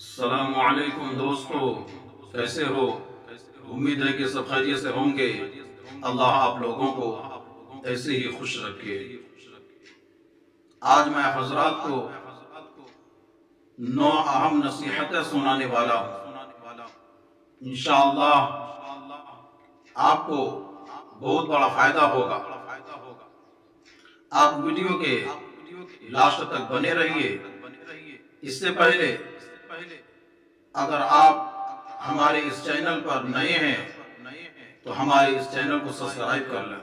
السلام علیکم دوستو، کیسے ہو؟ امید ہے کہ سب خیریت سے ہوں گے۔ اللہ آپ لوگوں کو ایسے ہی خوش رکھے۔ آج میں حضرات کو 9 اہم نصیحتیں سنانے والا ہوں۔ انشاءاللہ آپ کو بہت بڑا فائدہ ہوگا۔ آپ ویڈیو کے لاسٹ تک بنے رہیے۔ اس سے پہلے اگر آپ ہمارے اس چینل پر نئے ہیں تو ہمارے اس چینل کو سبسکرائب کر لیں،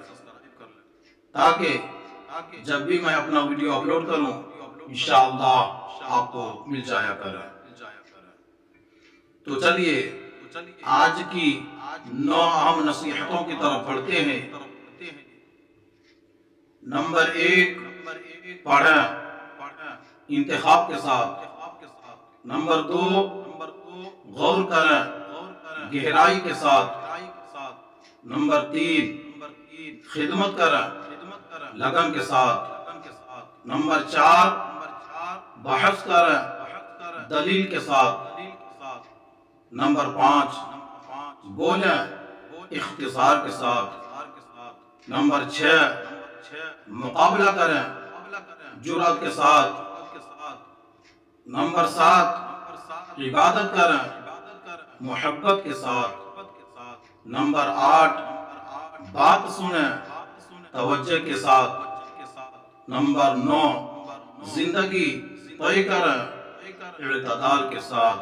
تاکہ جب بھی میں اپنا ویڈیو اپلوڈ کروں انشاءاللہ آپ کو مل جایا کرے۔ تو چلیے آج کی 9 اہم نصیحتوں کی طرف بڑھتے ہیں۔ نمبر 1، پڑھیں انتخاب کے ساتھ۔ نمبر 2، غور کریں گہرائی کے ساتھ۔ نمبر 3، خدمت کریں لگن کے ساتھ۔ نمبر 4، بحث کریں دلیل کے ساتھ۔ نمبر 5، بولیں اختصار کے ساتھ۔ نمبر 6، مقابلہ کریں جرأت کے ساتھ۔ نمبر 7، عبادت کریں محبت کے ساتھ۔ نمبر 8، بات سنیں توجہ کے ساتھ۔ نمبر 9، زندگی طے کریں اعتدال کے ساتھ۔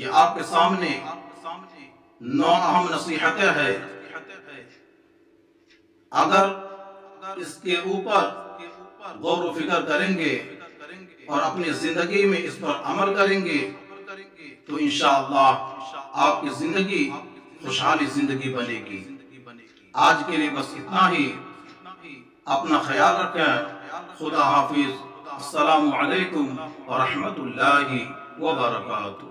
یہ آپ کے سامنے 9 اہم نصیحتیں ہیں۔ اگر اس کے اوپر غور و فکر کریں گے اور اپنی زندگی میں اس پر عمل کریں گے تو انشاءاللہ آپ کی زندگی خوشحالی زندگی بنے گی۔ آج کے لیے بس اتنا ہی۔ اپنا خیال رکھیں۔ خدا حافظ۔ السلام علیکم ورحمۃ اللہ وبرکاتہ۔